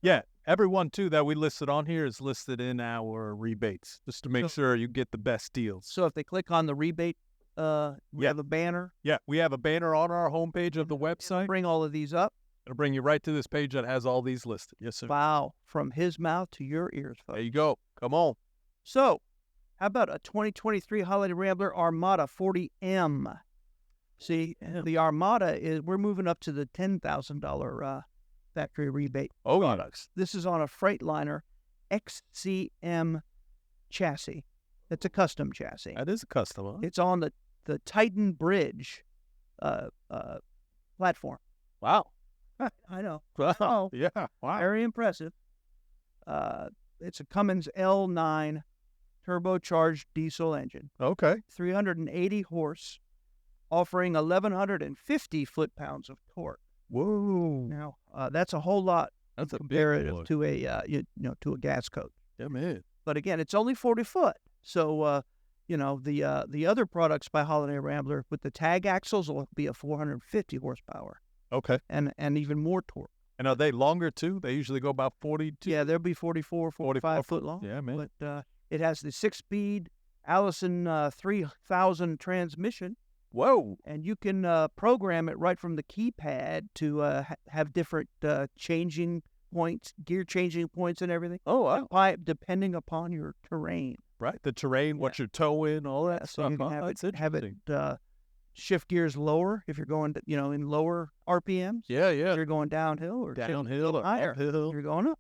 Yeah. Everyone, too, that we listed on here is listed in our rebates, just to make So- sure you get the best deals. So if they click on the rebate, we Yeah. have a banner. Yeah, we have a banner on our homepage of the website. Bring all of these up. It'll bring you right to this page that has all these listed. Yes, sir. Wow, from his mouth to your ears, folks. There you go. Come on. So, how about a 2023 Holiday Rambler Armada 40M? See, the Armada we're moving up to the $10,000 factory rebate. Oh, products. This is on a Freightliner XCM chassis. It's a custom chassis. That is a custom, huh? It's on the Titan Bridge platform. Wow. I know. Wow. Oh. Yeah. Wow. Very impressive. It's a Cummins L9 turbocharged diesel engine, Okay. 380 horse, offering 1,150 foot-pounds of torque. Whoa. Now, that's a whole lot That's a big comparative boy. to a to a gas coach. Yeah, man. But again, it's only 40 foot. So, the other products by Holiday Rambler with the tag axles will be a 450 horsepower Okay. and even more torque. And are they longer too? They usually go about 42. Yeah, they'll be 44, 45 foot long. Yeah, man. But it has the 6-speed Allison 3000 transmission, Whoa. and you can program it right from the keypad to have different changing points, gear changing points and everything. Oh, wow. Depending upon your terrain. Right. The terrain, what you're towing, all that So stuff. you can That's have it interesting. shift gears lower if you're going, in lower RPMs. Yeah, If yeah. you're going downhill or shift Downhill or higher. uphill. You're going up.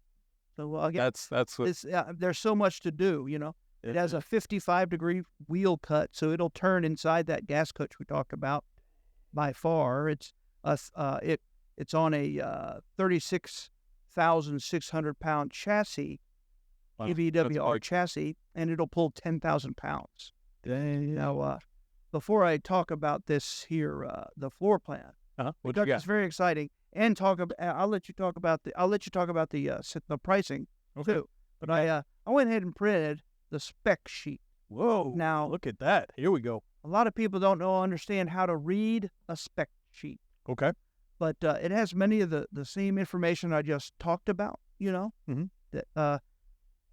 So again, That's what. there's so much to do. It has a 55-degree wheel cut, so it'll turn inside that gas coach we talked about. By far, it's on a 36,600 pound chassis, Wow, EVWR that's chassis, and it'll pull 10,000 pounds. Dang. Now, before I talk about this here, the floor plan, What you because got? it's very exciting, and I'll let you talk about the pricing Okay. too. But I went ahead and printed the spec sheet. Whoa. Now, Look at that. Here we go. a lot of people don't understand how to read a spec sheet, Okay. but it has many of the same information I just talked about. Mhm. That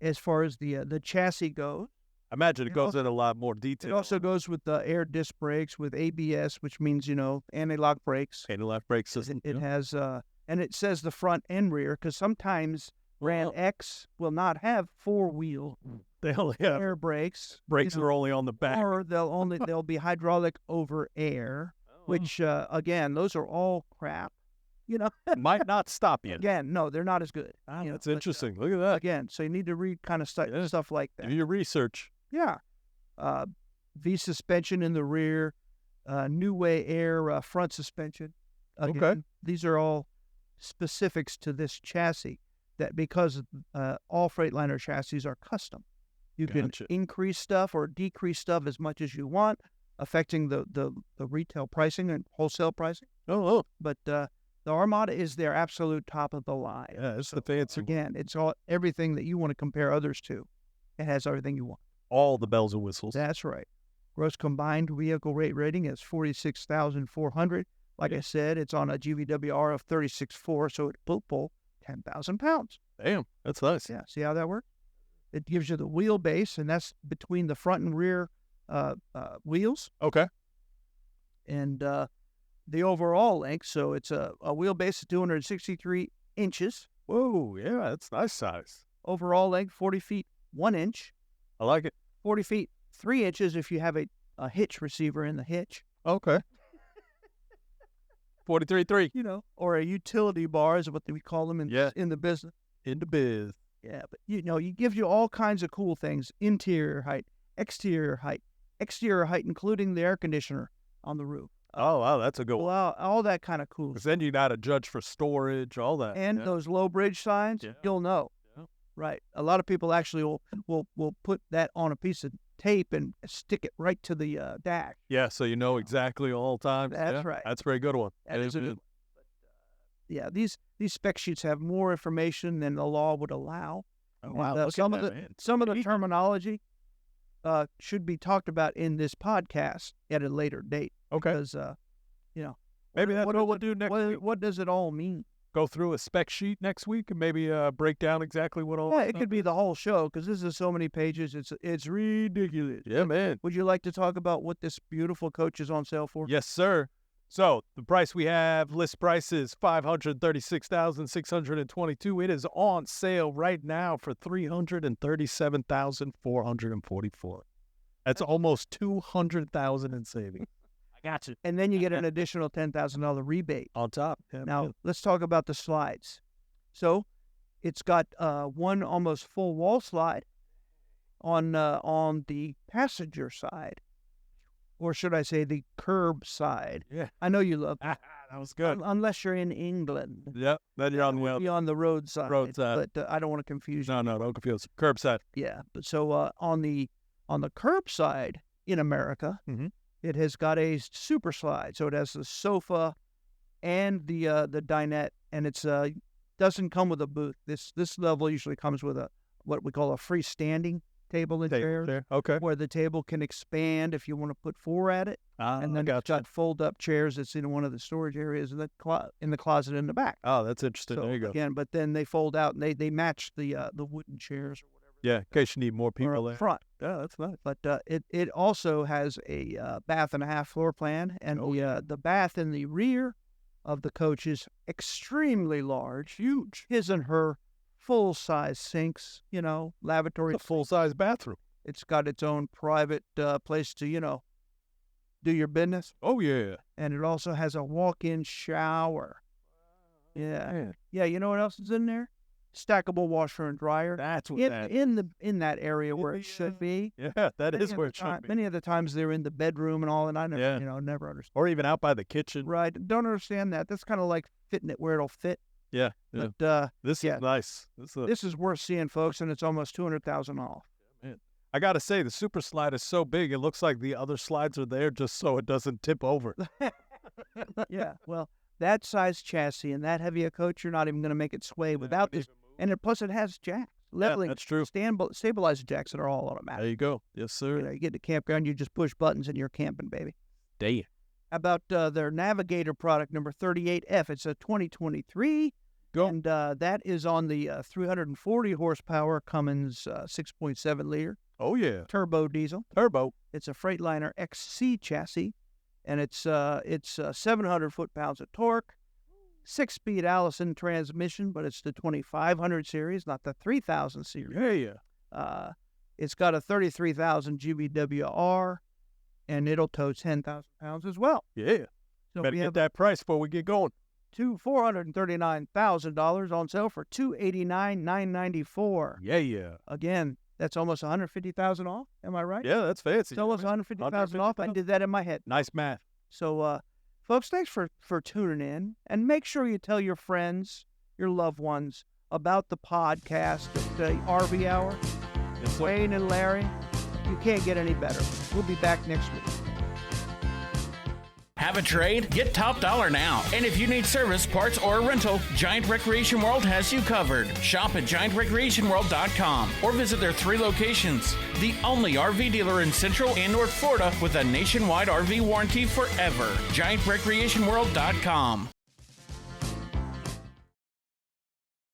as far as the chassis goes. I imagine it It goes al- in a lot more It detail. also goes with the air disc brakes with ABS, which means anti-lock brakes. anti-lock brake system. It yeah. has and it says the front and rear, because sometimes Ram X will not have 4-wheel They only have air brakes. brakes are only on the back. Or they'll be hydraulic over air, which again, those are all crap. Might not stop you. Again, no, they're not as good. That's but, interesting. Look at that. Again, so you need to read kind of Yeah. stuff like that. Do your research. Yeah. V suspension in the rear, New Way Air front suspension. Again, Okay. These are all specifics to this chassis that because all Freightliner chassis are custom. You Gotcha. can increase stuff or decrease stuff as much as you want, affecting the retail pricing and wholesale pricing. Oh, But the Armada is their absolute top of the line. yeah. It's the fancy. Again, it's everything that you want to compare others to. It has everything you want. All the bells and whistles. That's right. Gross combined vehicle rate rating is 46,400. Like I said, it's on a GVWR of 36.4, so it will pull 10,000 pounds. Damn, that's nice. Yeah, see how that works? It gives you the wheelbase, and that's between the front and rear wheels, Okay. and the overall length. So it's a wheelbase of 263 inches. Whoa, yeah, that's nice size. Overall length, 40 feet, 1 inch. I like it. 40 feet, 3 inches if you have a hitch receiver in the hitch. Okay. 43.3. Or a utility bar is what we call them in the business. In the biz. Yeah, but it gives you all kinds of cool things: interior height, exterior height, including the air conditioner on the roof. Oh, wow, that's a good one. Well, all that kind of cool. Because then you got to judge for storage, all that. And yeah. those low bridge signs, Yeah. you'll know. Yeah. Right. A lot of people actually will put that on a piece of tape and stick it right to the dash. Yeah, so you know exactly all times. That's Yeah, right. That's a very good one. That is a good one. Yeah, these spec sheets have more information than the law would allow. Oh, And, wow, look some at of that, the man. some of the terminology should be talked about in this podcast at a later date. Okay. Because Maybe that's what we'll do next week. What does it all mean? Go through a spec sheet next week and maybe break down exactly what all. Yeah, it could be the whole show because this is so many pages. It's ridiculous. Yeah, man. Would you like to talk about what this beautiful coach is on sale for? Yes, sir. So the price we have, list price is $536,622. It is on sale right now for $337,444. That's almost $200,000 in savings. I got you. And then you get an additional $10,000 rebate. On top. Yeah, Now, man. let's talk about the slides. So, it's got one almost full wall slide on the passenger side, or should I say the curb side. Yeah. I know you love that was good. unless you're in England. Yep. Then you're on the Be on the road side. Roadside. But I don't want to confuse you. No, don't confuse. Curbside. Yeah. But so on the curb side in America, Mhm. it has got a super slide. So it has the sofa and the dinette, and it's doesn't come with a booth. This level usually comes with a what we call a freestanding table and chair, There. Okay. where the table can expand if you want to put 4 at it. And then it's gotcha. got fold-up chairs that's in one of the storage areas in the closet in the back. Oh, that's interesting. So There you go. again, but then they fold out and they match the wooden chairs or whatever. Yeah, in case you need more Or people up there. front. Yeah, that's nice. But it also has a bath and a half floor plan, and the bath in the rear of the coach is extremely large, huge. His and her full-size sinks, lavatory. It's a full-size bathroom. It's got its own private place to, do your business. Oh, yeah. And it also has a walk-in shower. Yeah. Yeah, you know what else is in there? Stackable washer and dryer. That's what in that area where it should be. Yeah, that is where it should be. Many of the times they're in the bedroom and all, and I never, never understand. Or even out by the kitchen. Right. Don't understand that. That's kind of like fitting it where it'll fit. Yeah. But This is nice. this is worth seeing, folks, and it's almost $200,000 off. Man. I got to say, the super slide is so big, it looks like the other slides are there just so it doesn't tip over. Yeah. Well, that size chassis and that heavy a coach, you're not even going to make it sway without this. And plus, it has jacks. Leveling, that's true. Stabilizer jacks that are all automatic. There you go. Yes, sir. You get to campground, you just push buttons and you're camping, baby. Damn. About their Navigator product number 38F. It's a 2023. Go. And that is on the 340 horsepower Cummins 6.7 liter Oh, yeah. turbo diesel. Turbo. It's a Freightliner XC chassis, and it's 700 foot-pounds of torque. 6-speed Allison transmission, but it's the 2500 series, not the 3000 series. Yeah. It's got a 33,000 GBWR, and it'll tow 10,000 pounds as well. Yeah. So Better we get have that price before we get going. $439,000 on sale for $289,994. Yeah. Again, that's almost $150,000 off. Am I right? Yeah, that's fancy. It's almost $150,000 off. I did that in my head. Nice math. So, folks, thanks for tuning in. And make sure you tell your friends, your loved ones, about the podcast, the RV Hour. Yes, sir. Wayne and Larry, you can't get any better. We'll be back next week. Have a trade? Get top dollar now. And if you need service, parts, or a rental, Giant Recreation World has you covered. Shop at GiantRecreationWorld.com or visit their 3 locations. The only RV dealer in Central and North Florida with a nationwide RV warranty forever. GiantRecreationWorld.com.